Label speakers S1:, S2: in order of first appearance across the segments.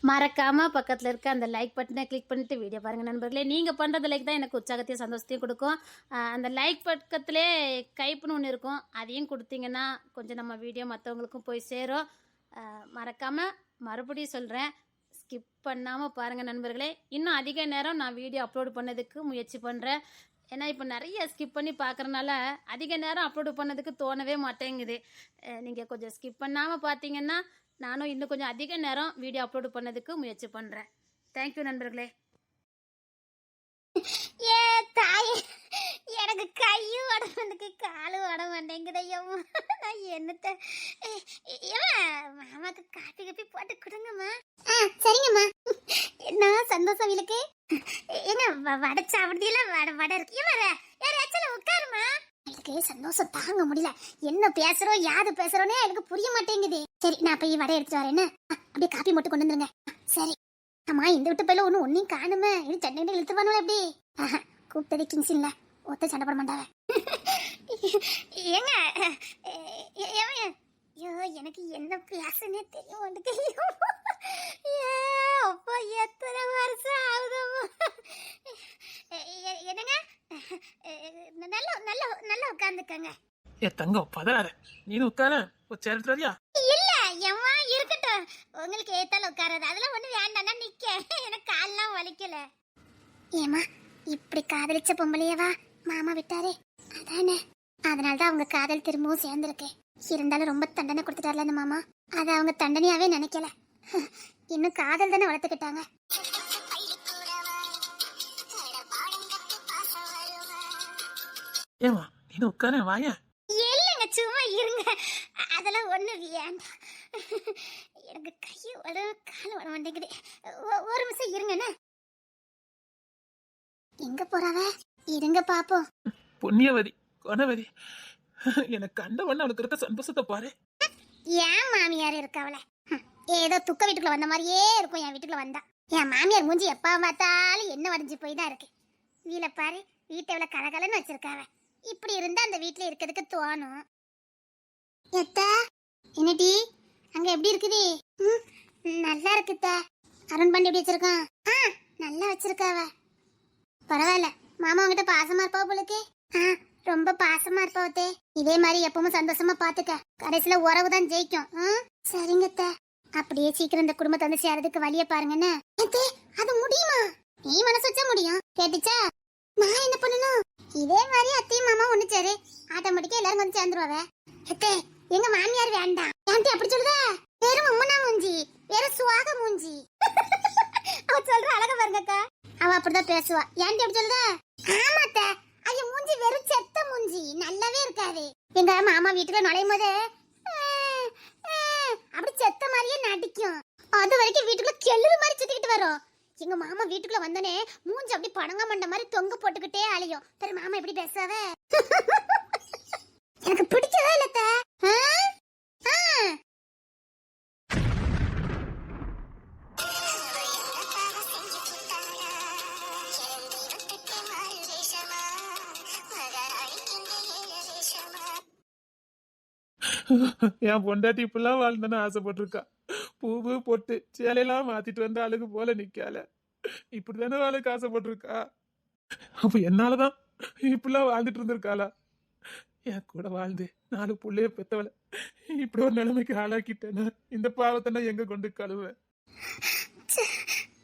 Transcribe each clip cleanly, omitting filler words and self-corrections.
S1: மறக்காம பக்கத்தில் இருக்க அந்த லைக் பட்டனை கிளிக் பண்ணிட்டு வீடியோ பாருங்கள் நண்பர்களே. நீங்கள் பண்ணுறது லைக் தான் எனக்கு உற்சாகத்தையும் சந்தோஷத்தையும் கொடுக்கும். அந்த லைக் பக்கத்திலே கைப்புன்னு ஒன்று இருக்கும், அதையும் கொடுத்தீங்கன்னா கொஞ்சம் நம்ம வீடியோ மற்றவங்களுக்கும் போய் சேரும். மறக்காமல் மறுபடியும் சொல்கிறேன், ஸ்கிப் பண்ணாமல் பாருங்கள் நண்பர்களே. இன்னும் அதிக நேரம் நான் வீடியோ அப்லோடு பண்ணதுக்கு முயற்சி பண்ணுறேன். ஏன்னா இப்போ நிறைய ஸ்கிப் பண்ணி பார்க்குறனால அதிக நேரம் அப்லோடு பண்ணதுக்கு தோணவே மாட்டேங்குது. நீங்கள் கொஞ்சம் ஸ்கிப் பண்ணாமல் பார்த்தீங்கன்னா நானும் இன்னும் கொஞ்சம் அதிக நேரம் வீடியோ அப்லோடு பண்ணதுக்கு முயற்சி பண்ணுறேன். தேங்க்யூ நண்பர்களே.
S2: ஏ தாயே, எனக்கு கையும் உட மாட்டேங்குது, காலும் உட மாட்டேங்குதையம்மா. நான் என்னத்த மாமாக்கு காப்பி கப்பி போட்டு கொடுங்கம்மா. சரிங்கம்மா. என்ன சந்தோஷம் இவளுக்கு. ஏங்க வடை சாப்பிடுறதுல வடை இருக்கு. யாராச்சும் உட்காருமா. எனக்கு சந்தோஷம் தாங்க முடியல. என்ன பேசுறோம் யாது பேசுறோன்னே எனக்கு புரிய மாட்டேங்குது. சரி நான் போய் வடை எடுத்துட்டு வரேன்னு. அப்படியே காப்பி மட்டும் கொண்டு வந்துருங்க. சரி. அம்மா இந்த விட்டு பையில ஒன்னும் காணுமே. இது சண்டை இழுத்து பண்ணுவேன் எப்படி. கூப்பிட்டது கிங்ஸ் இல்ல, ஒத்த சண்டை போட மாட்டாவ. ஏங்க ஐயோ எனக்கு என்ன பேசுனே தெரியும் உனக்கு. அப்பா எத்தனை வருஷம் ஆகுதம்மா. என்னங்க நல்லா நல்லா நல்லா உட்காந்துக்கங்க.
S3: ஏ தங்கம் பதறாத, நீனு உட்கார சரியா?
S2: இல்ல எம்மா இருக்கட்டும், உங்களுக்கு ஏத்தால உட்காராது. அதெல்லாம் ஒண்ணு வேண்டாம்னா நிக்க, எனக்கு கால்லாம் வலிக்கல. ஏமா இப்படி காதலிச்ச பொம்பளையவா மாமா விட்டாரே, அதானே. அதனாலதான் அவங்க காதல் திரும்பவும் சேர்ந்திருக்கு. இருந்தாலும் ரொம்ப தண்டனை கொடுத்துட்டார்ல அந்த மாமா. அத அவங்க தண்டனையாவே நினைக்கல, இன்னும் காதல் தானே வளர்த்துக்கிட்டாங்க.
S3: ஏமா நீனு உட்கார வாய.
S2: இல்லங்க சும்மா இருங்க, அதெல்லாம் ஒண்ணு வேண்டாம். எனக்கு கையை வட கால வர மாட்டேங்குது. ஒரு நிமிஷம் இருங்கண்ணா. எங்க போறாவ? இருங்க பாப்போம்.
S3: புண்ணியவதி கொனவதி, எனக்கு கண்டவண்ண அவனுக்கு இருக்க சந்தோஷத்தை பாரு.
S2: ஏன் மாமியார் இருக்கவள ஏதோ துக்க வீட்டுக்குள்ள வந்த மாதிரியே இருக்கும். என் வீட்டுக்குள்ள வந்தா என் மாமியார் மூஞ்சி எப்ப பார்த்தாலும் என்ன வடிஞ்சு போய் தான் இருக்கு. வீல பாரு, வீட்டை எவ்வளவு கலகலன்னு வச்சிருக்காவ. இப்படி இருந்தா அந்த வீட்டுல இருக்கிறதுக்கு தோணும். எத்தா என்னடி அங்க எப்படி இருக்குது? நல்லா இருக்குத்த. அருண் பண்ணி எப்படி வச்சிருக்கான்? நல்லா வச்சிருக்காவ. பரவாயில்ல, மாமா உங்ககிட்ட பாசமா இருப்பா போலுக்கு. ரொம்ப பாசமா இருப்பாவத்தே. இதே மாதிரி எப்பவும் சந்தோஷமா பாத்துக்க. கடைசியில உறவுதான் ஜெயிக்கும். சரிங்கத்த. அப்படியே சீக்கிரம் இந்த குடும்பத்தை வந்து சேர்றதுக்கு வழிய பாருங்கன்னு. அது முடியுமா? நீ மனசு வச்சா முடியும். கேட்டுச்சா? நான் என்ன பண்ணணும்? இதே மாதிரி அத்தையும் மாமா ஒண்ணு சேரு, ஆட்டோமேட்டிக்கா எல்லாரும் வந்து சேர்ந்துருவாவ. அத்தே எங்க மாமியார் வேண்டாம். ஏன்டி அப்படி சொல்லுதா? வெறும் அம்மனா மூஞ்சி, வேற சுவாக மூஞ்சி. அவ சொல்ற அழகா பாருங்கக்கா. அவ அப்படிதான் பேசுவா. ஏன்டி அப்படி சொல்லுதா? ஆமாத்த, ஐயா மூஞ்சி வெறும் செத்த மூஞ்சி, நல்லாவே இருக்காது. எங்க மாமா வீட்டுல நுழையும் போது அப்படி செத்த மாதிரியே நடிக்கும். அது வரைக்கும் வீட்டுக்குள்ள கெழுது மாதிரி சுத்திக்கிட்டு வரும். எங்க மாமா வீட்டுக்குள்ள வந்தனே மூஞ்சி அப்படி பணங்க மண்ட மாதிரி தொங்க போட்டுக்கிட்டே அலையும். சரி மாமா எப்படி பேசாத? எனக்கு பிடிக்கவே இல்லத்த.
S3: என் பொண்டாட்டி இப்பெல்லாம் வாழ்ந்தன்னு ஆசைப்பட்டிருக்கா. பூவு பொட்டு சேலையெல்லாம் மாத்திட்டு வந்து அழகு போல நிக்கால. இப்படிதானே வாழக்கு ஆசைப்பட்டிருக்கா. அப்ப என்னாலதான் இப்படிலாம் வாழ்ந்துட்டு இருந்திருக்காளா? என் கூட வாழ்ந்து 4 புள்ளைய பெத்தவள இப்படி ஒரு நிலைமைக்கு ஆளாக்கிட்டேன்னு இந்த பாவத்தை நான் எங்க கொண்டு கழுவேன்?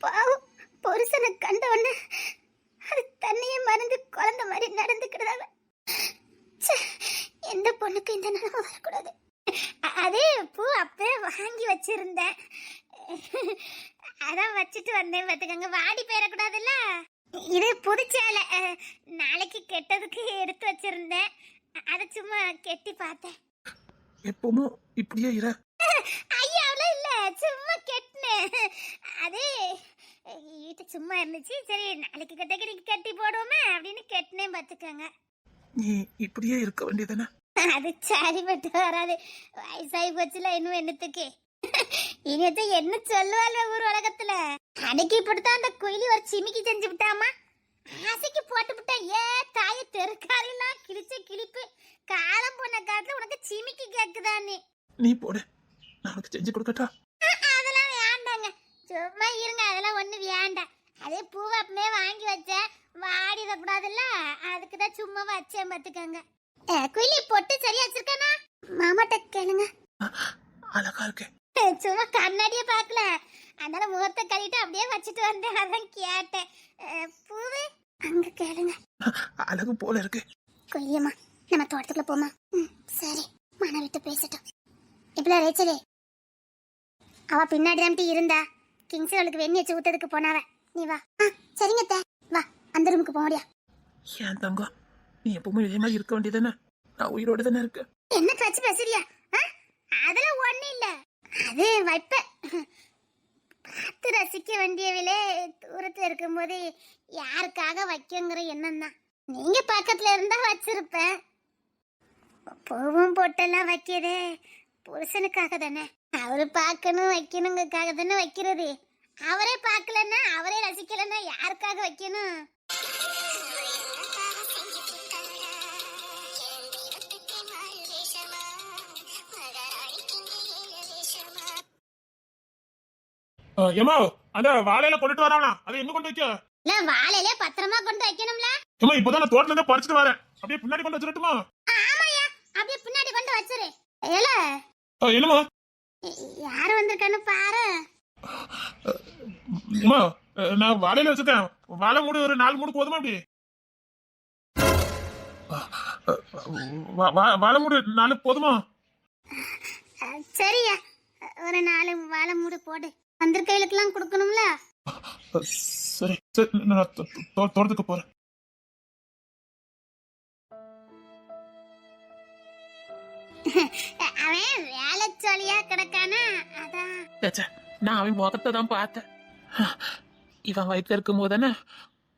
S2: பாவம், புருஷனை கண்டவன அது தன்னையே மறந்து குழந்தை மாதிரி நடந்துக்கிறதால எந்த பொண்ணுக்கு இந்த நிலைமை வரக்கூடாது. அதே பூ அப்பவே வாங்கி வச்சிருந்தேன், அதான் வச்சுட்டு வந்தேன். பார்த்துக்கங்க, வாடி போயிடக்கூடாதுல்ல. இது புது சேலை, நாளைக்கு கெட்டதுக்கு எடுத்து வச்சிருந்தேன். அதை சும்மா கெட்டி பார்த்தேன்.
S3: எப்பவும் இப்படியே இர.
S2: ஐயா அவ்வளோ இல்ல, சும்மா கெட்டினேன். அது வீட்டு சும்மா இருந்துச்சு, சரி நாளைக்கு கெட்டக்கு கட்டி போடுவோமே அப்படின்னு கெட்டினேன். பார்த்துக்கங்க.
S3: நீ இப்படியே இருக்க வேண்டியதானே?
S2: அது சரிப்பட்டு வராது, வயசாகி போச்சுல. இன்னும் என்னத்துக்கு இனியத்தை என்ன சொல்லுவாள் ஊர் உலகத்துல. அன்னைக்கு இப்படித்தான் அந்த குயிலி ஒரு சிமிக்கி செஞ்சு விட்டாமா, ஆசைக்கு போட்டு விட்டா. ஏ தாய தெருக்காரெல்லாம் கிழிச்ச கிழிப்பு. காலம் போன காலத்துல உனக்கு சிமிக்கி கேக்குதானே?
S3: நீ போடு, நான் உனக்கு செஞ்சு கொடுக்கட்டா?
S2: அதெல்லாம் வேண்டாங்க. சும்மா இருங்க, அதெல்லாம் ஒண்ணு வேண்டாம். அதே பூவை அப்பமே வாங்கி வச்சேன், வாடிடக்கூடாதுல்ல, அதுக்கு தான் சும்மா வச்சேன் பார்த்துக்கோங்க. குயிலி பொட்டு சரியா வச்சிருக்கானா? மாமாட்ட கேளுங்க.
S3: அழகா இருக்கு.
S2: சும்மா கண்ணாடியே பார்க்கல, அதனால முகத்தை கழிட்டு அப்படியே வச்சுட்டு வந்தேன், அதான் கேட்டேன். பூவு அங்க கேளுங்க.
S3: அழகு போல இருக்கு.
S2: கொய்யம்மா, நம்ம தோட்டத்துக்குள்ள போமா? சரி, மன விட்டு பேசட்டும். இப்பல ரேச்சலே அவ பின்னாடி தான் இருந்தா, கிங்ஸ் அவளுக்கு வெண்ணி வச்சு ஊத்ததுக்கு போனாவ. நீ வா. சரிங்க அத்தை, வா அந்த ரூமுக்கு போக முடியா?
S3: ஏன் தங்கம், நீ எப்பவுமே இதே மாதிரி இருக்க வேண்டியதானே? நான் உயிரோட தானே இருக்கேன்.
S2: என்ன பேச்சு பேசுறியா? அதெல்லாம் ஒண்ணு இல்ல, அது வைப்ப பார்த்து ரசிக்க வேண்டியவிலே. தூரத்துல இருக்கும்போது யாருக்காக வைக்கங்கிற எண்ணம் தான். நீங்க பக்கத்துல இருந்தா வச்சிருப்பேன். பூவும் பொட்டெல்லாம் வைக்கிறது புருஷனுக்காக தானே. அவரு பார்க்கணும் வைக்கணுங்கிறதுக்காக தானே வைக்கிறது. அவரே பார்க்கலன்னா, அவரே ரசிக்கலன்னா யாருக்காக வைக்கணும்?
S3: ஏமா, அந்த வாழையில கொண்டுட்டு வரானா? அதை எங்க கொண்டு வைக்க?
S2: இல்ல, வாழையிலே பத்திரமா கொண்டு வைக்கணும்ல.
S3: ஏமா, இப்பதான் நான் தோட்டத்துல இருந்து பறிச்சுட்டு வரேன். அப்படியே பின்னாடி கொண்டு வச்சிரட்டுமா?
S2: ஆமாயா, அப்படியே பின்னாடி கொண்டு வச்சிரு. ஏல,
S3: என்னமா?
S2: யாரு வந்திருக்கான்னு பாரு.
S3: ஏமா, நான் வாழையில வச்சிருக்கேன். வாழை மூடு ஒரு 4 மூடு போதுமா? அப்படி வாழை மூடு 4 போதுமா?
S2: சரியா, ஒரு 4 வாழை மூடு போடு. வந்திருக்கைகளுக்கெல்லாம் கொடுக்கணும்ல.
S3: சரி சரி, நான் தோட்டத்துக்கு போறேன்.
S2: அவன் வேலை சொல்லியா கிடக்கானா, அதான்.
S3: நான் அவன் முகத்தை தான் பார்த்தேன். இவன் வயிற்றுல இருக்கும் போதானே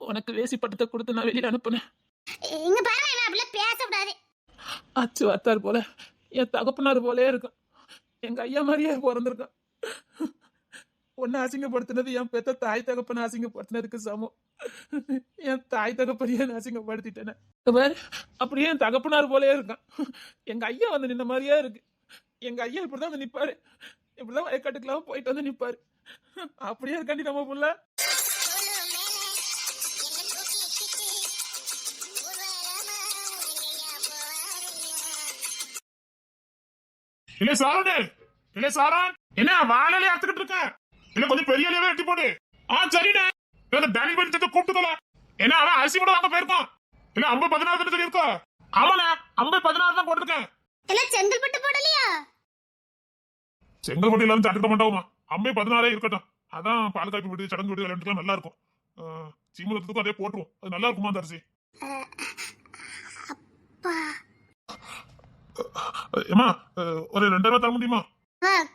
S3: உனக்கு வேசி பட்டத்தை கொடுத்து நான் வெளியில அனுப்புனேன்.
S2: இங்க பாருங்க, இவன் அப்படிலாம் பேசக்கூடாது.
S3: அச்சு வாத்தார் போல, என் தகப்பனார் போலே இருக்கும். எங்க ஐயா மாதிரியே பிறந்திருக்கான். உன்னை அசிங்கப்படுத்தினது என் பெத்த தாய் தகப்பனை அசிங்கப்படுத்தினதுக்கு சமம். என் தாய் தகப்பனையே நான் அசிங்கப்படுத்திட்டேனே. அப்படியே என் தகப்பனார் போலே இருக்கான். எங்க ஐயா வந்து நின்ன மாதிரியே இருக்கு. எங்க ஐயா இப்படிதான் வந்து நிப்பாரு. இப்படிதான் வயக்காட்டுக்கெல்லாம் போயிட்டு வந்து நிப்பாரு. அப்படியே இருக்காண்டி நம்ம புள்ள. இல்ல சாரனே, இல்ல சாரன், என்ன வாழையிலே அறுத்துக்கிட்டு இருக்க? இல்ல கொஞ்சம் பெரிய அளவே வெட்டி போடு. சரிண்ணே. டேனி பண்ணி கூப்பிட்டுக்கல. என்ன அவன் அரிசி கூட வாங்க போயிருக்கான். இல்ல 50-16 சொல்லி இருக்கா? ஆமாண்ணே, 50-16 தான் போட்டிருக்கேன்.
S2: இல்ல செங்கல்பட்டு போடலையா?
S3: செங்கல்பட்டு எல்லாரும் சாப்பிட மாட்டோமா? 50-16 இருக்கட்டும். அதான் பால் காய்ப்பு விட்டு சடங்கு விட்டு விளையாண்டுக்கலாம், நல்லா இருக்கும். சீமலத்துக்கும் அதே போட்டுருவோம். அது நல்லா இருக்குமா அந்த அரிசி? ஏமா, ஒரு 2000 தர முடியுமா?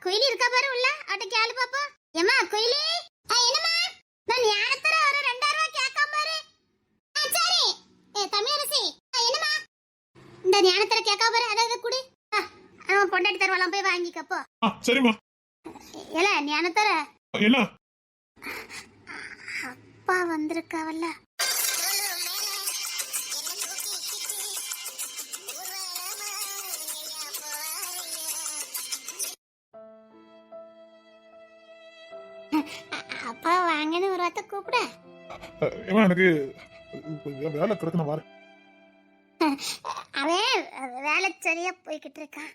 S2: குயிலி இருக்கா பாரு உள்ள, அட்ட கேளு பாப்பா. ஏமா குயிலி, என்னமா? நான் ஞானத்தர ஒரு 2000 கேட்காம பாரு. சரி. தமிழரசி, என்னமா? இந்த ஞானத்தர கேட்காம பாரு, அத குடி. அவன் பொண்டாட்டி தருவாளாம், போய் வாங்கிக்கப்போ.
S3: சரிம்மா.
S2: ஏல ஞானத்தர,
S3: என்ன?
S2: அப்பா வந்திருக்காவல்ல. அப்பா வாங்கன்னு ஒரு வார்த்தை கூப்பிட.
S3: எனக்கு வேலை கிடக்கு, நான் வரேன்.
S2: அவன் வேலை சரியா போய்கிட்டு இருக்கான்.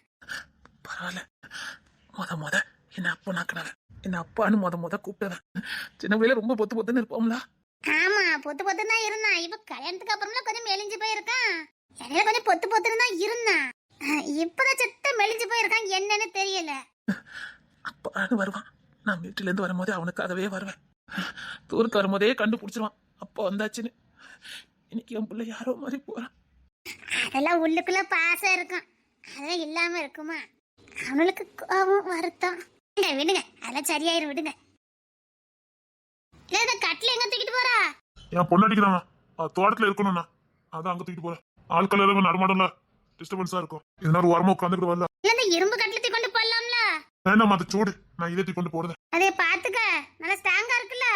S3: பரவாயில்ல. முத என்ன அப்பா நாக்கினவன், என்ன அப்பான்னு முத கூப்பிட்டவன். சின்ன பிள்ளைல ரொம்ப பொத்து பொத்துன்னு இருப்போம்ல.
S2: ஆமா, பொத்து பொத்துன்னு தான் இருந்தான். இப்ப கல்யாணத்துக்கு அப்புறம்லாம் கொஞ்சம் மெலிஞ்சு போயிருக்கான். இடையில கொஞ்சம் பொத்து பொத்துன்னு தான் இருந்தான். இப்பதான் செத்த மெலிஞ்சு போயிருக்கான், என்னன்னு தெரியல.
S3: அப்பான்னு வருவான். நான் வீட்டுல இருந்து வரும்போதே அவனுக்காகவே வருவேன். தூரத்து வரும்போதே கண்டுபிடிச்சிருவான் அப்பா வந்தாச்சுன்னு. இன்னைக்கு என் பிள்ளை யாரோ மாதிரி போறான்.
S2: அதெல்லாம் உள்ளுக்குள்ள பாசம் இருக்கும், அதெல்லாம் இல்லாம இருக்குமா? அவனுக்கு கோபம் வருத்தம். விடுங்க, அதெல்லாம் சரியாயிரும், விடுங்க. இல்ல, இந்த கட்டில எங்க தூக்கிட்டு போறா?
S3: என் பொண்ணாடிக்கு தான் தோட்டத்துல இருக்கணும்னா அதான் அங்க தூக்கிட்டு போறேன். ஆட்கள் எல்லாம் நடமாடல, டிஸ்டர்பன்ஸா இருக்கும். இதனால ஒரு வாரமா உட்காந்துக்கிட்டு வரல.
S2: இல்ல, இந்த இரும்பு கட்டில கொண்டு போடலாம்ல.
S3: வேண்டாம், அது சூடு. நான் இதை கொண்டு போடுறேன்.
S2: அதே பாத்துக்க, நல்லா ஸ்ட்ராங்கா இருக்குல்ல.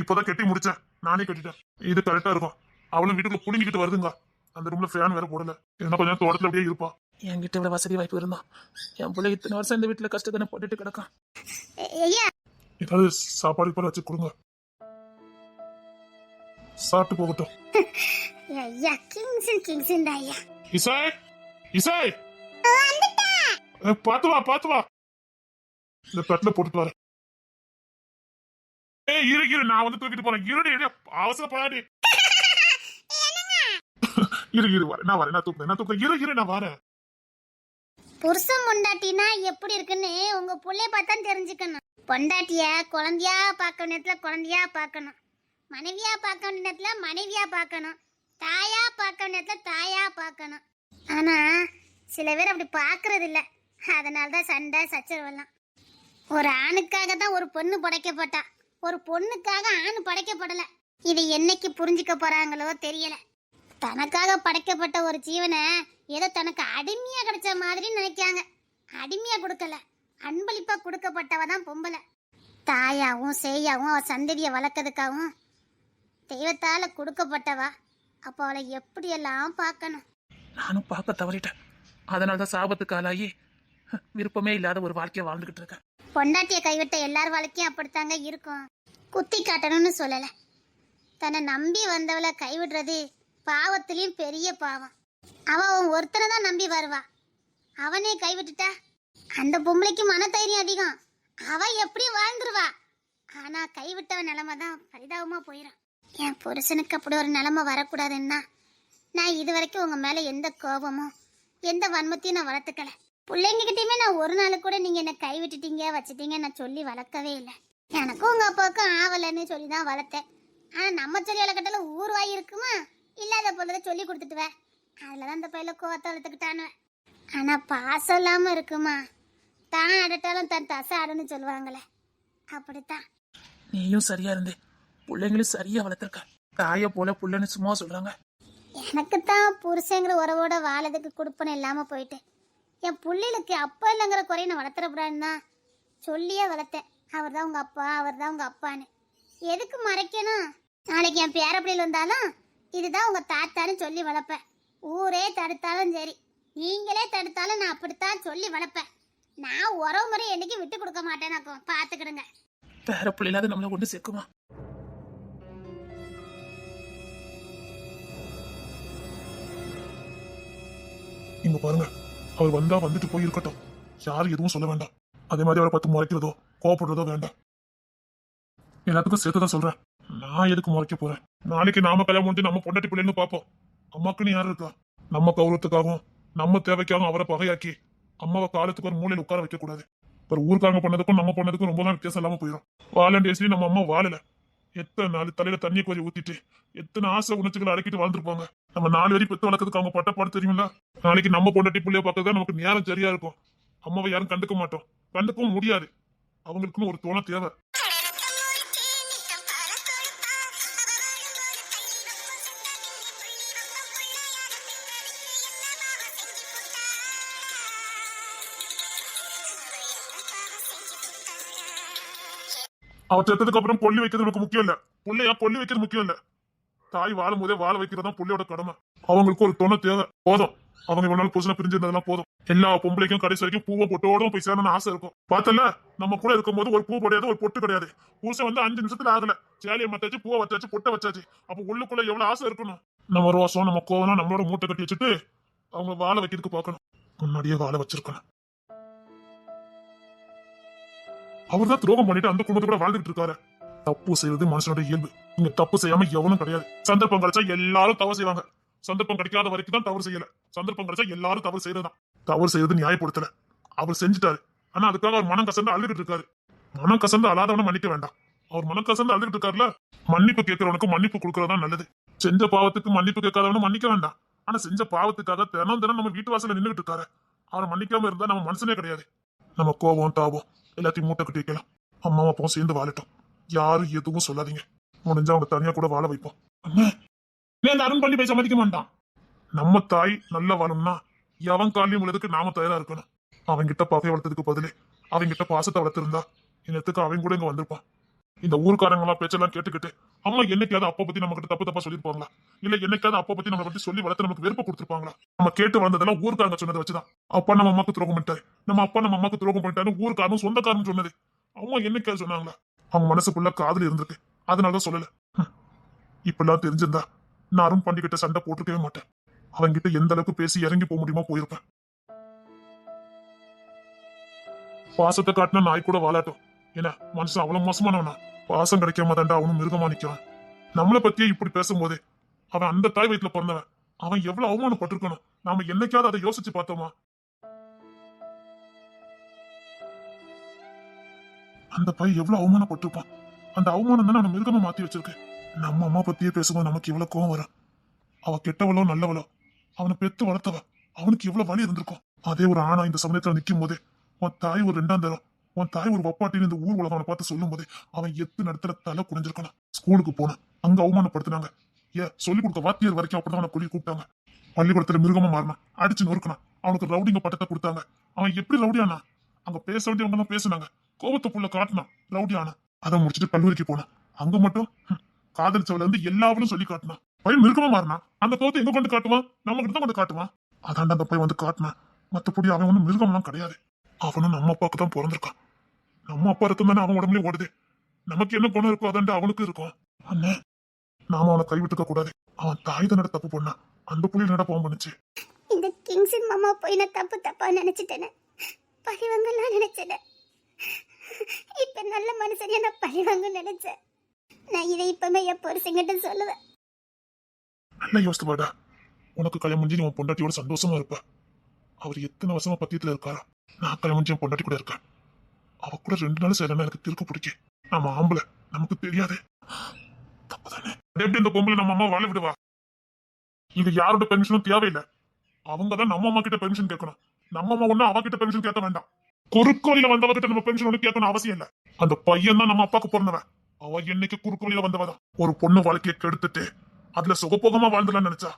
S3: இப்பதான் கட்டி முடிச்சேன், நானே கட்டிட்டேன். இது கரெக்டா இருக்கும். அவளும் வீட்டுக்குள்ள புடுங்கிட்டு வருதுங்க. அந்த ரூம்ல ஃபேன் வேற போடல. என்ன கொஞ்சம் தோட்டத்துல அப்படியே இருப்பா. என்கிட்ட இவ்வளவு வசதி வாய்ப்பு இருந்தா என் பிள்ளை இத்தனை வருஷம் இந்த வீட்டுல கஷ்டத்தை போட்டுட்டு கிடக்கான்.
S2: ஐயா,
S3: ஏதாவது சாப்பாடு கூட வச்சு கொடுங்க, சாப்பிட்டு போகட்டும்.
S2: ஐயா கிங்ஸ் ஐயா.
S3: இசாய், இசாய், பாத்து வா, பாத்து வா. இந்த தட்டுல போட்டுட்டு வரேன். ஏய் இரு, நான் வந்து தூக்கிட்டு போறேன். இருடி, அவசரப்படாடி. இரு வரேன், நான் தூக்குறேன். இரு, நான் வரேன்.
S2: புருஷன் பொண்டாட்டினா எப்படி இருக்குன்னு உங்க புள்ளைய பார்த்தா தெரிஞ்சுக்கணும். பொண்டாட்டிய குழந்தையா பார்க்க நேரத்துல குழந்தையா பார்க்கணும், மனைவியா பார்க்க நேரத்துல மனைவியா பார்க்கணும், தாயா பார்க்க நேரத்துல தாயா பார்க்கணும். ஆனா சில பேர் அப்படி பார்க்கறது இல்ல. அதனாலதான் சண்டை சச்சரவெல்லாம். ஒரு ஆணுக்காக தான் ஒரு பொண்ணு படைக்கப்பட்டா, ஒரு பொண்ணுக்காக ஆண் படைக்கப்படல. இதை என்னைக்கு புரிஞ்சுக்க போறாங்களோ தெரியல. தனக்காக படைக்கப்பட்ட ஒரு ஜீவனை ஏதோ தனக்கு அடிமையா கிடைச்ச மாதிரி நினைக்காங்க. அடிமையா கொடுக்கல, அன்பளிப்பா கொடுக்கப்பட்டவ தான் பொம்பளை. தாயாவும் சேயாவும் அவ சந்ததியை வளர்க்கறதுக்காகவும் தெய்வத்தால கொடுக்கப்பட்டவா. அப்போ அவளை எப்படியெல்லாம் பார்க்கணும்.
S4: நானும் பார்க்க தவறிட்டேன். அதனாலதான் சாபத்துக்கு ஆளாகி விருப்பமே இல்லாத ஒரு வாழ்க்கையை வாழ்ந்துகிட்டு இருக்கேன்.
S2: பொண்டாட்டியை கைவிட்ட எல்லார் வாழ்க்கையும் அப்படித்தாங்க இருக்கும். குத்தி காட்டணும்னு சொல்லல, தன்னை நம்பி வந்தவளை கைவிடுறது பாவத்திலையும் பெரிய பாவம். அவன் ஒருத்தனை தான் நம்பி வருவா, அவனே கைவிட்டுட்டா அந்த பொம்பளைக்கு மனதைரியம் அதிகம். அவ எப்படி வாழ்ந்துருவா. ஆனா கைவிட்டவன் நிலைமை தான் பரிதாபமா போயிடும். என் புருஷனுக்கு அப்படி ஒரு நிலைமை வரக்கூடாதுன்னா நான் இது வரைக்கும் உங்க மேல எந்த கோபமும் எந்த வன்மத்தையும் நான் வளர்த்துக்கல. பிள்ளைங்ககிட்டயுமே நான் ஒரு நாள் கூட நீங்க என்ன கைவிட்டுட்டீங்க வச்சுட்டீங்க நான் சொல்லி வளர்க்கவே இல்லை. எனக்கும் உங்க அப்பாவுக்கும் ஆவலன்னு சொல்லி தான் வளர்த்தேன். ஆனா நம்ம சொல்லி வளர்க்கட்டால ஊர்வாய் இருக்குமா, இல்லாத பொழுத சொல்லி கொடுத்துட்டுவேன். அதுலதான் இந்த பையில கோவத்தை வளர்த்துக்கிட்டானுவேன். ஆனா பாசம் இல்லாம இருக்குமா, தான் அடட்டாலும் தன் தசை ஆடுன்னு சொல்லுவாங்களே, அப்படித்தான்.
S4: நீயும் சரியா இருந்தே, பிள்ளைங்களும் சரியா வளர்த்துருக்க. தாய போல புள்ளன்னு சும்மா சொல்றாங்க.
S2: எனக்கு தான் புருஷங்கிற உறவோட வாழதுக்கு கொடுப்பன இல்லாம போயிட்டு என் புள்ளைகளுக்கு அப்பா இல்லைங்கிற குறைய நான் வளர்த்துறப்படான்னு தான் சொல்லியே வளர்த்தேன். அவர் தான் உங்க அப்பா, அவர் தான் உங்க அப்பான்னு. எதுக்கு மறைக்கணும்? நாளைக்கு என் பேர பிள்ளைகள் வந்தாலும் இதுதான் உங்க தாத்தான்னு சொல்லி வளர்ப்பேன். ஊரே தடுத்தாலும் சரி, நீங்களே தடுத்தாலும் நான் அப்படித்தான் சொல்லி வளர்ப்பேன். நான் உறவு முறை என்னைக்கு விட்டு கொடுக்க மாட்டேனாக்கும், பாத்துக்கிடுங்க.
S4: பேர பிள்ளைலாத நம்மளை கொண்டு சேர்க்குமா?
S3: இங்க பாருங்க, அவர் வந்தா வந்துட்டு போய் இருக்கட்டும். யாரும் எதுவும் சொல்ல வேண்டாம். அதே மாதிரி அவரை பார்த்து முறைக்கிறதோ கோவப்படுறதோ வேண்டாம். எல்லாத்துக்கும் சேர்த்துதான் சொல்றேன். நான் எதுக்கு முறைக்க போறேன்? நாளைக்கு நாம கல்யாணம் முடிஞ்சு நம்ம பொண்டாட்டி பிள்ளைன்னு பார்ப்போம். அம்மாக்குன்னு யாரும் இருக்கா? நம்ம கௌரவத்துக்காகவும் நம்ம தேவைக்காகவும் அவரை பகையாக்கி அம்மாவை காலத்துக்கு ஒரு மூலையில் உட்கார வைக்க கூடாது. ஒரு ஊருக்காரங்க பண்ணதுக்கும் நம்ம பண்ணதுக்கும் ரொம்ப நாள் வித்தியாசம் இல்லாம போயிடும். வாலண்டியர்ஸ்லயும் நம்ம அம்மா வாழல. எத்தனை நாள் தலையில தண்ணியை கொஞ்சம் ஊத்திட்டு எத்தனை ஆசை உணர்ச்சிகளை அடக்கிட்டு வாழ்ந்துருப்பாங்க. நம்ம 4 வரி பெத்து வளர்க்கறதுக்கு அவங்க பட்டப்பாடு தெரியுங்களா? நாளைக்கு நம்ம பொண்டாட்டி பிள்ளைய பார்க்கறதா நமக்கு நேரம் சரியா இருக்கும். அம்மாவை யாரும் கண்டுக்க மாட்டோம், கண்டுக்கவும் முடியாது. அவங்களுக்குன்னு ஒரு தோணை தேவை. அவ செத்ததுக்கு அப்புறம் பொல்லி வைக்கிறது நமக்கு முக்கியம் இல்ல. புள்ளையா பொல்லி வைக்கிறது முக்கியம் இல்ல. தாய் வாழும் போதே வாழ வைக்கிறதா புள்ளையோட கடமை. அவங்களுக்கு ஒரு துணை தேவை. போதும், அவங்க இவ்வளவு நாள் புருஷனை பிரிஞ்சிருந்ததெல்லாம் போதும். எல்லா பொம்பளைக்கும் கடைசி வரைக்கும் பூவை பொட்டோட போய் சேரணும்னு ஆசை இருக்கும். பார்த்தல, நம்ம கூட இருக்கும்போது ஒரு பூ கிடையாது, ஒரு பொட்டு கிடையாது. புருஷன் வந்து 5 நிமிஷத்துல ஆகல, சேலையை மத்தாச்சு, பூவை வச்சாச்சு, பொட்டை வச்சாச்சு. அப்ப உள்ளுக்குள்ள எவ்வளவு ஆசை இருக்கணும். நம்ம ரோசம் நம்ம கோவம் நம்மளோட மூட்டை கட்டி வச்சுட்டு அவங்க வாழ வைக்கிறதுக்கு பார்க்கணும். முன்னாடியே வாழ வச்சிருக்கணும். அவர் தான் துரோகம் பண்ணிட்டு அந்த குடும்பத்தை கூட வாழ்ந்துட்டு இருக்காரு. தப்பு செய்வது மனுஷனோட இயல்பு. இங்க தப்பு செய்யாம எவனும் கிடையாது. சந்தர்ப்பம் கிடைச்சா எல்லாரும் தவறு செய்வாங்க. சந்தர்ப்பம் கிடைக்காத வரைக்கும் தான் தவறு செய்யல. சந்தர்ப்பம் கிடைச்சா எல்லாரும் தவறு செய்யறதுதான். தவறு செய்யறது நியாயப்படுத்தல, அவர் செஞ்சுட்டாரு. ஆனா அதுக்காக அவர் மனம் கசந்து அழுதுட்டு இருக்காரு. மனம் கசந்து அழாதவன மன்னிக்க வேண்டாம். அவர் மனம் கசந்து அழுதுட்டு இருக்காருல, மன்னிப்பு கேட்கறவனுக்கு மன்னிப்பு கொடுக்கறதா நல்லது. செஞ்ச பாவத்துக்கு மன்னிப்பு கேட்காதவனும் மன்னிக்க வேண்டாம். ஆனா செஞ்ச பாவத்துக்காக தினம் தினம் நம்ம வீட்டு வாசல நின்றுட்டு இருக்காரு. அவரை மன்னிக்காம இருந்தா நம்ம மனுஷனே கிடையாது. நம்ம கோபம் தாபம் எல்லாத்தையும் மூட்டை கட்டி வைக்கலாம். அம்மா அப்பாவும் சேர்ந்து வாழட்டும். யாரும் எதுவும் சொல்லாதீங்க. முடிஞ்சா அவங்க தனியா கூட வாழ வைப்போம். அந்த அருண் பண்ணி போய் சம்மதிக்க மாட்டான். நம்ம தாய் நல்லா வாழணும்னா எவன் காலையும் உள்ளதுக்கு நாம தயாரா இருக்கணும். அவங்கிட்ட பகையை வளர்த்ததுக்கு பதிலே அவங்கிட்ட பாசத்தை வளர்த்திருந்தா இன்னத்துக்கு அவன் கூட இங்க வந்திருப்பான். இந்த ஊருக்காரங்களா பேச்செல்லாம் கேட்டுக்கிட்டு அம்மா என்னைக்காவது அப்பா பத்தி நம்ம கிட்ட தப்பு தப்பா சொல்லிருப்பாங்களா? இல்ல என்னைக்காவது அப்பா பத்தி நம்ம பத்தி சொல்லி வளர்த்து நமக்கு வெறுப்பு கொடுத்துருப்பாங்களா? நம்ம கேட்டு வந்ததெல்லாம் ஊருக்காரங்க சொன்னதை வச்சுதான். அப்பா நம்ம அம்மாக்கு துரோகம் பண்ணிட்டாரு, நம்ம அப்பா நம்ம அம்மாக்கு துரோகம் பண்ணிட்டாரு ஊருக்காரனும் சொந்தக்காரனும் சொன்னது. அம்மா என்னைக்காவது சொன்னாங்களா?
S5: அவங்க மனசுக்குள்ள காதல் இருந்திருக்கு, அதனாலதான் சொல்லல. இப்பெல்லாம் தெரிஞ்சிருந்தா நான் அருண் பாண்டிகிட்ட சண்டை போட்டிருக்கவே மாட்டேன். அவன்கிட்ட எந்த அளவுக்கு பேசி இறங்கி போக முடியுமோ போயிருப்பேன். பாசத்தை காட்டின நாய் கூட வாழாட்டும். ஏன்னா மனுஷன் அவ்வளவு மோசமானவனா? பாசம் கிடைக்காம தாண்டா அவனும் மிருகமா நிக்கிறான். நம்மளை பத்தியே இப்படி பேசும்போதே அவன் அந்த தாய் வயிற்றுல பிறந்தவன். அவன் எவ்வளவு அவமானப்பட்டிருக்கணும். நாம என்னைக்காவது அதை யோசிச்சு பார்த்தோமா? அந்த பையன் எவ்வளவு அவமானப்பட்டிருப்பான். அந்த அவமானம் தானே அவனை மிருகமா மாத்தி வச்சிருக்கு. நம்ம அம்மா பத்தியே பேசும்போது நமக்கு இவ்வளவு கோவம் வரும். அவ கெட்டவளோ நல்லவளோ, அவனை பெத்து வளர்த்தவ, அவனுக்கு எவ்வளவு வலி இருந்திருக்கும். அதே ஒரு ஆணா இந்த சமயத்துல நிக்கும் போதே உன் தாய் ஒரு 2ஆம் தரம், உன் தாய் ஒரு வப்பாட்டின்னு இந்த ஊர் உலகம் அவனை பார்த்து சொல்லும் போதே அவன் எத்து நடத்துல தலை குடிஞ்சிருக்கணும். ஸ்கூலுக்கு போனான், அங்க அவமானப்படுத்தினாங்க. சொல்லிக் கொடுக்க வாத்தியார் வரைக்கும் அப்படிதான் அவனை கொல்லி கூப்பிட்டாங்க. பள்ளிக்கூடத்துல மிருகமா மாறினான், அடிச்சு நொறுக்கணும். அவனுக்கு ரவுடிங்க பட்டத்தை கொடுத்தாங்க. அவன் எப்படி ரவுடியானா? அங்க பேச வேண்டியவங்க தான் பேசுனாங்க. கோபத்தை புள்ள காட்டினான், ரவுடியானா. அதை முடிச்சுட்டு கல்லூரிக்கு போனான். அங்க மட்டும் காதலிச்சவள இருந்து எல்லாவரும் சொல்லி காட்டினான். பையன் மிருகமா மாறினான். அந்த கோபத்தை எங்க கொண்டு காட்டுவான்? நம்ம கிட்ட தான் கொண்டு காட்டுவான். அதாண்டா அந்த பையன் வந்து காட்டினான். மத்தபடி அவன் ஒன்னும் மிருகம்லாம் கிடையாது. அவனும் நம்ம அப்பாவுக்கு தான் பிறந்திருக்கான். நம்ம அப்பா இருக்கும் தானே அவன் உடம்புலயும் ஓடுது. நமக்கு என்ன குணம் இருக்கோ அதாண்டா அவனுக்கு இருக்கும். அண்ணே, நாம அவனை கைவிட்டுக்க கூடாது. அவன் தாய் தானட தப்பு பண்ணான். அந்த புள்ளியில் நட போக பண்ணுச்சு.
S2: இந்த கிங்ஸின் மாமா போய் நான் தப்பா நினைச்சிட்டேனே. பழிவாங்கலாம் நினைச்சேன். இப்ப நல்ல மனுஷனையா நான் பழிவாங்க நினைச்சேன். நான் இதை இப்பவே என் புருஷங்கிட்ட சொல்லுவேன்.
S5: நல்லா யோசித்து பாடா. உனக்கு கல்யாணம் முடிஞ்சு உன் பொண்டாட்டியோட சந்தோஷமா இருப்ப. அவர் எத்தனை வருஷமா பத்தியத்துல இருக்காரா? நான் கல்யாணம் முடிஞ்சு என் பொண்டாட்டி கூட இருக்கேன். அவ கூட 2 நாள் சேரனா எனக்கு திருக்க பிடிக்கும். நம்ம ஆம்பளை, நமக்கு தெரியாது. தப்புதானே? எப்படி இந்த பொம்பளை நம்ம அம்மா வாழ விடுவா? இது யாரோட பெர்மிஷனும் தேவையில்லை. அவங்கதான் நம்ம அம்மா கிட்ட பெர்மிஷன் கேட்கணும். நம்ம அம்மா ஒண்ணு அவ கிட்ட பெர்மிஷன் கேட்க வேண்டாம். குறுக்கு வழியில வந்தவகிட்ட நம்ம பெர்மிஷன் ஒண்ணு கேட்கணும் அவசியம் இல்ல. அந்த பையன் தான் நம்ம அப்பாவுக்கு பிறந்தவன். அவ என்னைக்கு குறுக்கு வழியில வந்தவதான். ஒரு பொண்ணு வாழ்க்கையை கெடுத்துட்டு அதுல சுகப்போகமா வாழ்ந்துலாம் நினைச்சா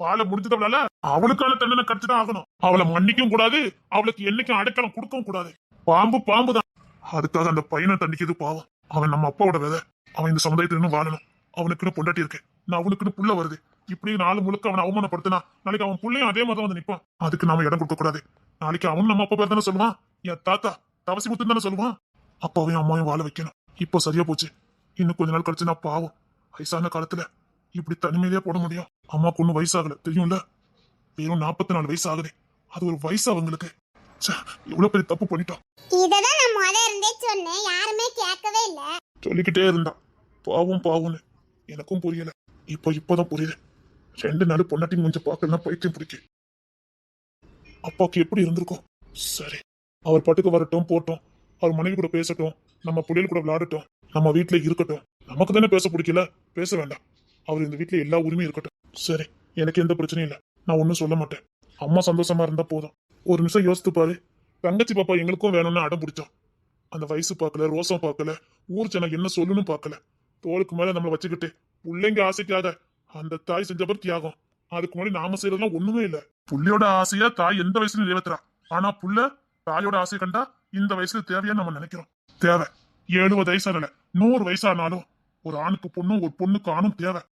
S5: வாழ முடிஞ்சதவளால அவளுக்கான தண்டனை கிடைச்சுதான் ஆகணும். அவளை மன்னிக்கவும் கூடாது, அவளுக்கு என்னைக்கும் அடைக்கலம் கொடுக்கவும் கூடாது. பாம்பு பாம்பு தான். அதுக்காக அந்த பையனை தண்டிக்கிறது பாவம். அவன் நம்ம அப்பாவோட விதை. அவன் இந்த சமுதாயத்துல இன்னும் வாழணும். அவனுக்குன்னு பொண்டாட்டி இருக்கு, நான் அவனுக்குன்னு புள்ள வருது. இப்படி நாலு முழுக்க அவனை அவமானப்படுத்தினா நாளைக்கு அவன் புள்ளையும் அதே மாதிரி வந்து நிற்பான். அதுக்கு நாம இடம் கொடுக்க கூடாது. நாளைக்கு அவன் நம்ம அப்பா பேர் தானே சொல்லுவான். என் தாத்தா தவசி முத்துன்னு தானே சொல்லுவான். அப்பாவையும் அம்மாவையும் வாழ வைக்கணும். இப்போ சரியா போச்சு. இன்னும் கொஞ்ச நாள் கழிச்சு நான் பாவம் வயசான காலத்துல இப்படி தனிமையிலேயே போட முடியும்? அம்மாக்கு ஒன்னும் வயசாகல தெரியும்ல. வெறும் 44 வயசு ஆகுது. அது ஒரு வயசு அவங்களுக்கு. எவ்வளவு பெரிய தப்பு பண்ணிட்டோம்.
S2: இததான் நான் முதல்ல இருந்தே சொன்னேன், யாருமே கேட்கவே இல்ல.
S5: சொல்லிக்கிட்டே இருந்தான் பாவம் பாவம்னு. எனக்கும் புரியல. இப்போதான் புரியுது. 2 நாள் பொண்டாட்டி கொஞ்சம் பார்க்கலாம் பைத்தியம் பிடிக்கு. அப்பாவுக்கு எப்படி இருந்திருக்கும்? சரி, அவர் பாட்டுக்கு வரட்டும் போட்டோம். அவர் மனைவி கூட பேசட்டும், நம்ம பிள்ளைகள் கூட விளையாடட்டும், நம்ம வீட்டுல இருக்கட்டும். நமக்கு தானே பேச பிடிக்கல, பேச வேண்டாம். அவர் இந்த வீட்டுல எல்லா உரிமையும் இருக்கட்டும். சரி, எனக்கு எந்த பிரச்சனையும் இல்லை. நான் ஒன்னும் சொல்ல மாட்டேன். அம்மா சந்தோஷமா இருந்தா போதும். ஒரு நிமிஷம் யோசித்து பாரு. தங்கச்சி பாப்பா எங்களுக்கும் வேணும்னு அடம் பிடிச்சோம். அந்த வயசு பார்க்கல, ரோசம் பார்க்கல, ஊர் ஜனம் என்ன சொல்லணும் பார்க்கல. தோளுக்கு மேல நம்மளை வச்சுக்கிட்டு பிள்ளைங்க ஆசைக்காக அந்த தாய் செஞ்சவர் தியாகம். அதுக்கு முன்னாடி நாம செய்யறதுலாம் ஒண்ணுமே இல்ல. புள்ளையோட ஆசையா தாய் எந்த வயசுல நிறைவேற்றுறா. ஆனா புள்ள தாயோட ஆசையை கண்டா இந்த வயசுல தேவையான்னு நம்ம நினைக்கிறோம். தேவை 70 வயசானல 100 வயசானாலும் ஒரு ஆணுக்கு பொண்ணும் ஒரு பொண்ணுக்கு ஆணும் தேவை.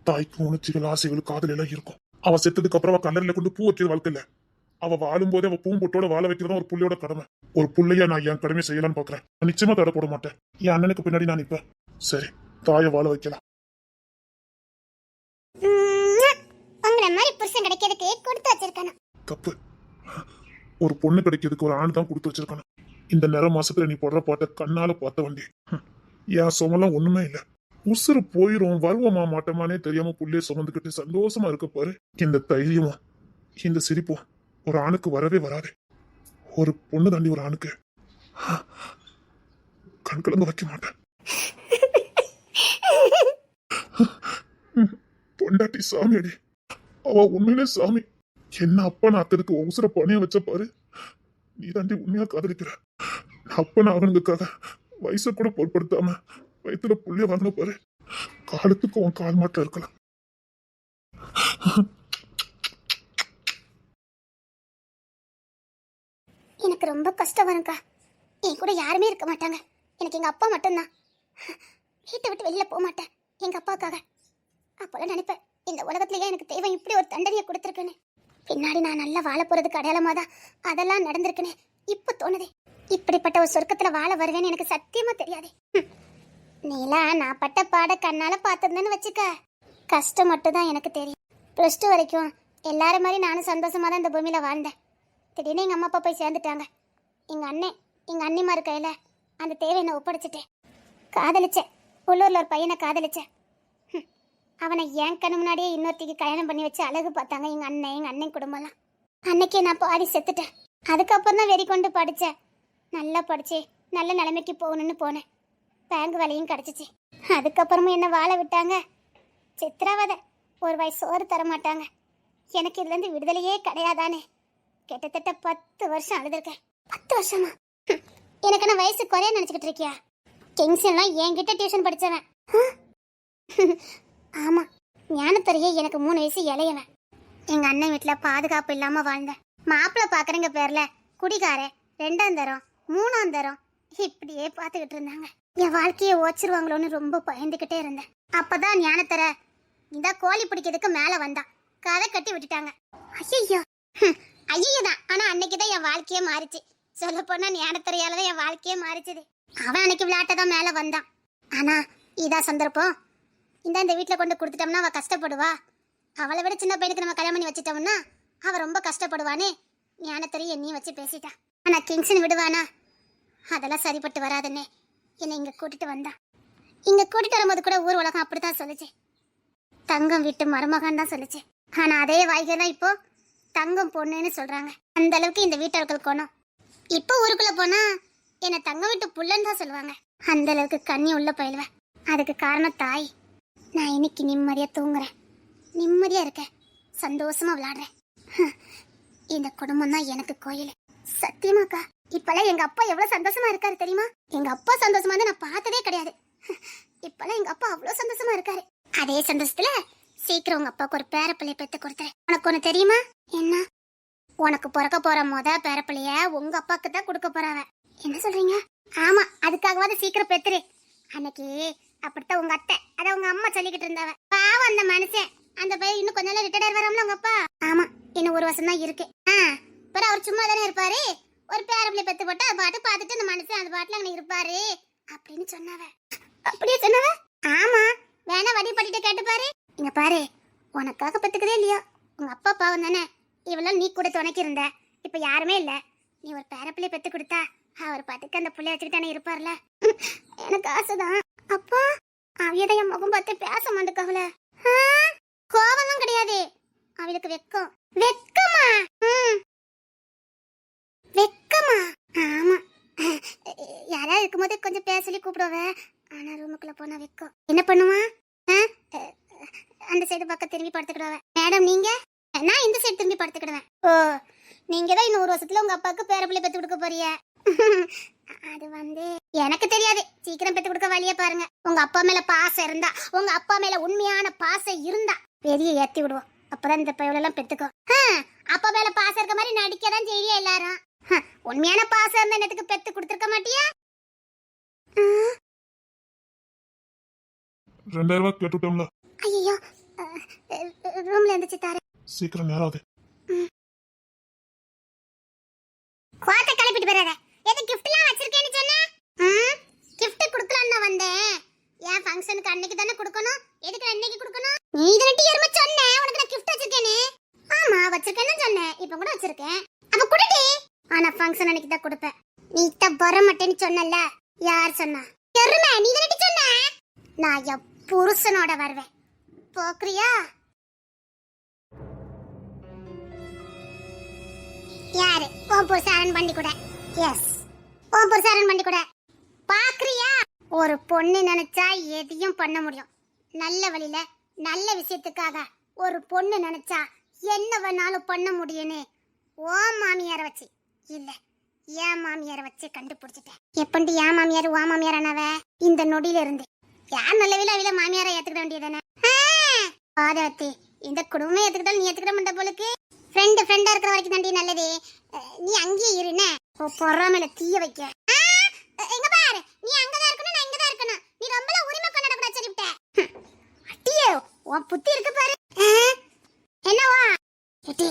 S5: தாய்க்கு உணர்ச்சிகள், ஆசைகள், காதல் எல்லாம் இருக்கும். அவ செத்ததுக்கு அப்புறம் அவ கல்லறையில கொண்டு பூ வைக்கிற வாழ்க்கை இல்ல. அவ வாழும் போதே அவ பூம்பொட்டோட வாழ வைக்கிறதா ஒரு புள்ளையோட கடமை. ஒரு புள்ளையா நான் என் கடமையை செய்யலாம்னு பாக்குறேன். நிச்சயமா தடை போட மாட்டேன். என் அண்ணனுக்கு பின்னாடி நான் நிப்பேன். சரி, தாயை வாழ வைக்கலாம்.
S2: உங்களை மாதிரி புருஷன் கிடைக்கிறதுக்கு கொடுத்து வச்சிருக்கணும்.
S5: தப்பு. ஒரு பொண்ணு கிடைக்கிறதுக்கு ஒரு ஆண் தான் கொடுத்து வச்சிருக்கணும். இந்த நேர மாசத்துல நீ போடுற பாட்டை கண்ணால பார்த்த வண்டி. என் சுமலாம் ஒண்ணுமே இல்ல. உசுறு போயிரும், வருவோமா மாட்டோமானே தெரியாம புள்ளைய சுமந்துக்கிட்டு சந்தோஷமா இருக்க பாரு. இந்த தைரியமும் இந்த சிரிப்பும் ஒரு ஆணுக்கு வரவே வராது. ஒரு பொண்ணு தாண்டி ஒரு ஆணுக்கு கண் கலந்து வைக்க மாட்டேன். பொண்டாட்டி சாமி அடி. அவ உண்மையிலே சாமி. என்ன அப்பா நான் அத்ததுக்கு உசுர பணிய வச்ச பாரு. நீ தாண்டி உண்மையா காதலிக்கிற. அப்பன் ஆகணுங்கிறதுக்காக வயசை கூட பொருட்படுத்தாம வயிற்றுல புள்ளிய வாங்கின பாரு. காலத்துக்கு உன் கால் மாட்டில் இருக்கலாம்.
S2: எனக்கு ரொம்ப கஷ்டம் வரும்க்கா. என் கூட யாருமே இருக்க மாட்டாங்க. எனக்கு எங்க அப்பா மட்டும்தான். வீட்டை விட்டு வெளியில போக மாட்டேன் எங்க அப்பாவுக்காக. அப்போல்லாம் நினைப்பேன், இந்த உலகத்திலேயே எனக்கு தெய்வம் இப்படி ஒரு தண்டனையை கொடுத்துருக்குன்னு. பின்னாடி நான் நல்லா வாழ போறதுக்கு அடையாளமா தான் அதெல்லாம் நடந்திருக்குன்னு இப்ப தோணுது. இப்படிப்பட்ட ஒரு சொர்க்கத்துல வாழ வருவேன்னு எனக்கு சத்தியமா தெரியாது. நீலா நான் பட்ட பாட கண்ணால பார்த்திருந்தேன்னு வச்சுக்க, கஷ்டம் மட்டும் தான் எனக்கு தெரியும். +2 வரைக்கும் எல்லாரும் மாதிரி நானும் சந்தோஷமா தான் இந்த பூமியில வாழ்ந்தேன். திடீர்னு எங்க அம்மா அப்பா போய் சேர்ந்துட்டாங்க. எங்க அண்ணன் எங்க அண்ணிமார் கையில அந்த தேவை என்ன ஒப்படைச்சிட்டேன். காதலிச்சேன், உள்ளூர்ல ஒரு பையனை காதலிச்சேன். அவனை என் கண்ணு முன்னாடியே இன்னொருத்திக்கு கல்யாணம் பண்ணி வச்சு அழகு பார்த்தாங்க எங்க அண்ணன் குடும்பம்லாம். அன்னைக்கே நான் பாதி செத்துட்டேன். அதுக்கப்புறம் தான் வெறி கொண்டு படித்தேன். நல்லா படிச்சு நல்ல நிலைமைக்கு போகணும்னு போனேன். பேங்க் வேலையும் கிடச்சிச்சு. அதுக்கப்புறமும் என்ன வாழ விட்டாங்க. சித்திரவதை, ஒரு வயசு சோறு தர மாட்டாங்க. எனக்கு இதுலேருந்து விடுதலையே கிடையாதானே. கிட்டத்தட்ட 10 வருஷம் அழுதுருக்கேன். 10 வருஷமா? எனக்கு என்ன வயசு குறைய நினச்சிக்கிட்டு இருக்கியா? கிங்ஸ்லாம் என்கிட்ட டியூஷன் படித்தவன். ஆமா, ஞானத்தரையே எனக்கு 3 வயசு இளையவன். எங்க அண்ணன் வீட்டுல பாதுகாப்பு இல்லாம வாழ்ந்தேன். மாப்பிள்ளை பாக்குறங்க பேர்ல குடிகாரன், 2ஆம் தரம் 3ஆம் தரம் இப்படியே பாத்துக்கிட்டு இருந்தாங்க. என் வாழ்க்கையை ஓச்சிருவாங்களோன்னு ரொம்ப பயந்துகிட்டே இருந்தேன். அப்பதான் ஞானத்தர இந்த கோழி பிடிக்கிறதுக்கு மேல வந்தான். கதை கட்டி விட்டுட்டாங்க. ஐயோ ஐயோதான். ஆனா அன்னைக்குதான் என் வாழ்க்கையே மாறிச்சு. சொல்ல போனா ஞானத்தரையாலதான் என் வாழ்க்கையே மாறிச்சுது. அவன் அன்னைக்கு விளையாட்டதான் மேல வந்தான். ஆனா இதா சந்தர்ப்பம். இந்த வீட்டில் கொண்டு கொடுத்துட்டோம்னா அவள் கஷ்டப்படுவா. அவளை விட சின்ன பையனுக்கு நம்ம கல்யாணம் பண்ணி வச்சுட்டோம்னா அவள் ரொம்ப கஷ்டப்படுவானே. ஞானத்தரையும் என்னையும் வச்சு பேசிட்டான். ஆனால் கிங்ஸ்னு விடுவானா? அதெல்லாம் சரிப்பட்டு வராதுன்னே என்னை இங்கே கூட்டிட்டு வந்தான். இங்கே கூட்டிட்டு வரும்போது கூட ஊர் உலகம் அப்படித்தான் சொல்லுச்சு. தங்கம் வீட்டு மருமகன் தான் சொல்லுச்சு. ஆனால் அதே வாய்கள் தான் இப்போ தங்கம் பொண்ணுன்னு சொல்கிறாங்க. அந்த அளவுக்கு இந்த வீட்டார்கள் கோணம். இப்போ ஊருக்குள்ளே போனால் என்னை தங்கம் வீட்டு புள்ளன்னு தான் சொல்லுவாங்க. அந்த அளவுக்கு கண்ணி உள்ள போயிடுவேன். அதுக்கு காரணம் தாய். நான் இன்னைக்கு நிம்மதியா தூங்குறேன், நிம்மதியா இருக்கேன், சந்தோஷமா விளையாடுறேன். இந்த குடும்பம் தான் எனக்கு கோயில். சத்தியமாக்கா, இப்பெல்லாம் எங்க அப்பா எவ்வளவு சந்தோஷமா இருக்காரு தெரியுமா? எங்க அப்பா சந்தோஷமா தான் நான் பார்த்ததே கிடையாது. இப்பெல்லாம் எங்க அப்பா அவ்வளவு சந்தோஷமா இருக்காரு. அதே சந்தோஷத்துல சீக்கிரம் உங்க அப்பாவுக்கு ஒரு பேரப்பிள்ளைய பெத்து கொடுத்துறேன். உனக்கு ஒண்ணு தெரியுமா? என்ன? உனக்கு பிறக்க போற பேரப்பிள்ளைய உங்க அப்பாக்கு தான் கொடுக்க போறாவ. என்ன சொல்றீங்க? ஆமா, அதுக்காகவாது சீக்கிரம் பெத்துரு. அன்னைக்கு அப்படித்தான் உங்க அத்தை, அத உங்க அம்மா சொல்லிக்கிட்டு இருந்தாவ. பாவம் அந்த மனுஷன். அந்த பையன் இன்னும் கொஞ்ச நாள் ரிட்டையர் வராமல உங்க அப்பா. ஆமா, இன்னும் 1 வருஷம் தான் இருக்கு. அப்புறம் அவர் சும்மா தானே இருப்பாரு. ஒரு பேரப்பிள்ளை பெத்து போட்டு அது பாட்டு பார்த்துட்டு அந்த மனுஷன் அந்த பாட்டுல அங்க இருப்பாரு அப்படின்னு சொன்னாவ. அப்படியே சொன்னாவ? ஆமா, வேணா வடி பட்டிட்டு கேட்டு பாரு. இங்க பாரு, உனக்காக பெத்துக்கதே இல்லையா? உங்க அப்பா பாவம் தானே. இவ்வளவு நீ கூட துணைக்கி இருந்த. இப்ப யாருமே இல்ல. நீ ஒரு பேரப்பிள்ளை பெத்து கொடுத்தா அவர் பாட்டுக்கு அந்த பிள்ளைய வச்சுக்கிட்டானே இருப்பார்ல. எனக்கு ஆசைதான். அப்பா அவியத என் முகம் பார்த்து பேச மாட்டேக்கவல. கோவம் கிடையாது, அவளுக்கு வெக்கம். வெக்கமா? வெக்கமா? ஆமா, யாராவது இருக்கும்போது கொஞ்சம் பேசலி கூப்பிடுவ. ஆனா ரூமுக்குள்ள போனா வெக்கம். என்ன பண்ணுவா? அந்த சைடு பக்கம் திரும்பி படுத்துக்கிடுவ. மேடம் நீங்க? நான் இந்த சைடு திரும்பி படுத்துக்கிடுவேன். ஓ, நீங்க தான் இன்னும் 1 வருஷத்துல உங்க அப்பாவுக்கு பேரப்பிள்ளை பெத்து கொடுக்க போறிய. அது எனக்கு தெரியாது. சீக்கிரம் பெத்து கொடுக்க வழிய பாருங்க. உங்க அப்பா மேல பாசம் இருந்தா, உங்க அப்பா மேல உண்மையான பாசம் இருந்தா பெரிய ஏத்தி விடுவோம். அப்பதான் இந்த பையெல்லாம் பெத்துக்கும். அப்பா மேல பாசம் இருக்க மாதிரி நடிக்கதான் செய்ய எல்லாரும். உண்மையான பாசம் இருந்தா என்னத்துக்கு பெத்து கொடுத்துருக்க மாட்டியா?
S5: 2000 ரூபாய் கேட்டுட்டோம்ல.
S2: ஐயோ, ரூம்ல இருந்துச்சு தாரு.
S5: சீக்கிரம் நேரம் ஆகுது.
S2: கோட்டை கிளப்பிட்டு போறாத. எது கிஃப்ட்லாம் வச்சிருக்கேன்னு சொன்ன? கிஃப்ட் குடுக்கலாம்னு வந்தேன். ஏன் ஃபங்க்ஷனுக்கு அன்னைக்கு தானே கொடுக்கணும். எதுக்கு இன்னைக்கு கொடுக்கணும்? நீ இதனட்டி எருமை சொன்ன உனக்கு நான் கிஃப்ட் வச்சிருக்கேனே. ஆமா வச்சிருக்கேன்னு சொன்னேன். இப்போ கூட வச்சிருக்கேன். அப்ப குடுடி. ஆனா ஃபங்க்ஷன் அன்னைக்கு தான் கொடுப்பேன். நீ வர மாட்டேன்னு சொன்னல. யார் சொன்னா? எருமை நீ இதனட்டி சொன்ன. நான் என் புருஷனோட வருவேன். போக்குறியா? யாரு? உன் புருஷன் பண்ணி கூட. எஸ், உன் புருஷன் பண்ணி கூட. பாக்குறியா? ஒரு பொண்ணு நினைச்சா எதையும் பண்ண முடியும். நல்ல வழியில நல்ல விஷயத்துக்காக ஒரு பொண்ணு நினைச்சா என்ன வேணாலும் பண்ண முடியும்னு ஓ மாமியார வச்சு இல்ல ஏன் மாமியார வச்சு கண்டுபிடிச்சிட்டேன். எப்படி ஏன் மாமியார் ஓ மாமியார் ஆனவ? இந்த நொடியில இருந்து யார் நல்ல வேலை அவில மாமியாரை ஏத்துக்கிட வேண்டியதானே. பாதவத்தி, இந்த குடும்பம் ஏத்துக்கிட்டாலும் நீ ஏத்துக்கிட மாட்ட போலுக்கு. ஃப்ரெண்டா இருக்கிற வரைக்கும் தாண்டி நல்லது. நீ அங்கேயே இருன பொறாமையில தீய வைக்க. எங்க பாரு, நீ நீ அங்கதான் இருக்கணும், நான் இங்கதான் இருக்கணும். நீ ரொம்பல உரிமை கொண்டாட கூடாது சொல்லிவிட்ட. அட்டியே, உன் புத்தி இருக்கு பாரு. என்னவா? எட்டி,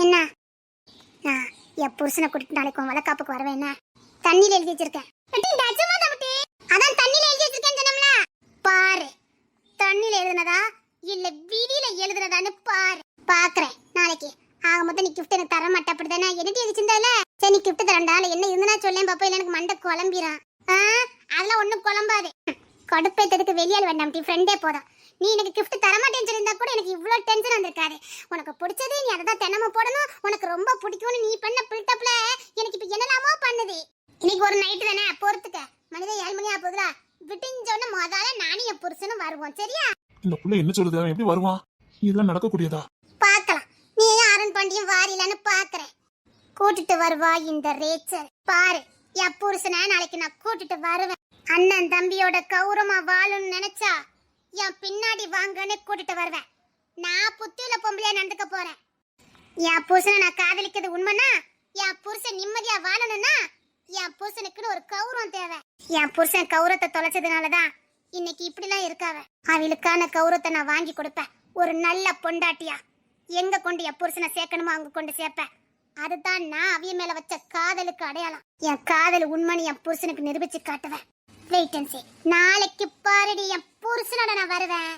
S2: என்ன? நான் என் புருஷனை கூட்டிட்டு நாளைக்கு உன் வளக்காப்புக்கு வரவேன். என்ன தண்ணியில எழுதி வச்சிருக்கேன். எட்டி, நிஜமா தம்பி? அதான் தண்ணியில எழுதி வச்சிருக்கேன்னு சொன்னோம்ல. பாரு, தண்ணியில எழுதுனதா இல்ல வீதியில எழுதுனதான்னு பாரு. பாக்குறேன் நாளைக்கு. ஆக மொத்தம் நீ கிஃப்ட் எனக்கு தர மாட்டே, அப்படிதானே? என்னடி எழுதிச்சிருந்தால? சரி, நீ கிஃப்ட் தரண்டா. என்ன இருந்தா சொல்லேன் பாப்பா, இல்ல எனக்கு மண்டை குழம்பிறான். அதெல்லாம் ஒண்ணும் குழம்பாது. கடுப்பேத்ததுக்கு வெளியால் வேண்டாம், டி ஃப்ரெண்டே போதும். நீ எனக்கு கிஃப்ட் தர மாட்டேன்னு சொல்லியிருந்தா கூட எனக்கு இவ்வளவு டென்ஷன் வந்திருக்காது. உனக்கு பிடிச்சது நீ அதை தான் தினமும் போடணும், உனக்கு ரொம்ப பிடிக்கும்னு நீ பண்ண பில்டப்ல எனக்கு இப்ப என்னலாமோ பண்ணுது. இன்னைக்கு ஒரு நைட்டு தானே, பொறுத்துக்க. மனித 7 மணி ஆகுதுல, விட்டுஞ்சோன்னு முதல்ல நானும் என் புருஷனும் வருவோம், சரியா?
S5: இந்த புள்ள என்ன சொல்லுது? அவன் எப்படி வருவான்? இதெல்லாம் நடக்கக்கூடியதா?
S2: பாக்கலாம். நீ அருண் பாண்டியும் வாரிலான்னு பாக்குறேன். கூட்டிட்டு வருவா இந்த ரேச்சல். பாரு, என் புருஷனை நாளைக்கு நான் கூட்டிட்டு வருவேன். அண்ணன் தம்பியோட கௌரவமா வாழணும்னு நினைச்சா என் பின்னாடி வாங்கன்னு கூட்டிட்டு வருவேன். நான் புத்தியுள்ள பொம்பளையா நடந்துக்க போறேன். என் புருஷனை நான் காதலிக்கிறது உண்மைனா, என் புருஷன் நிம்மதியா வாழணும்னா என் புருஷனுக்குன்னு ஒரு கௌரவம் தேவை. என் புருஷன் கௌரவத்தை தொலைச்சதுனாலதான் இன்னைக்கு இப்படிலாம் இருக்காவ. அவளுக்கான கௌரவத்தை நான் வாங்கி கொடுப்பேன். ஒரு நல்ல பொண்டாட்டியா எங்க கொண்டு என் புருஷனை சேர்க்கணுமோ அங்க கொண்டு சேர்ப்பேன். அதுதான் நான் அவிய மேல வச்ச காதலுக்கு அடையாளம். என் காதல் உண்மைன்னு என் புருஷனுக்கு நிரூபிச்சு காட்டுவேன். வெயிட் அண்ட் சீ. நாளைக்கு பாருடி, என் புருஷனோட நான் வருவேன்.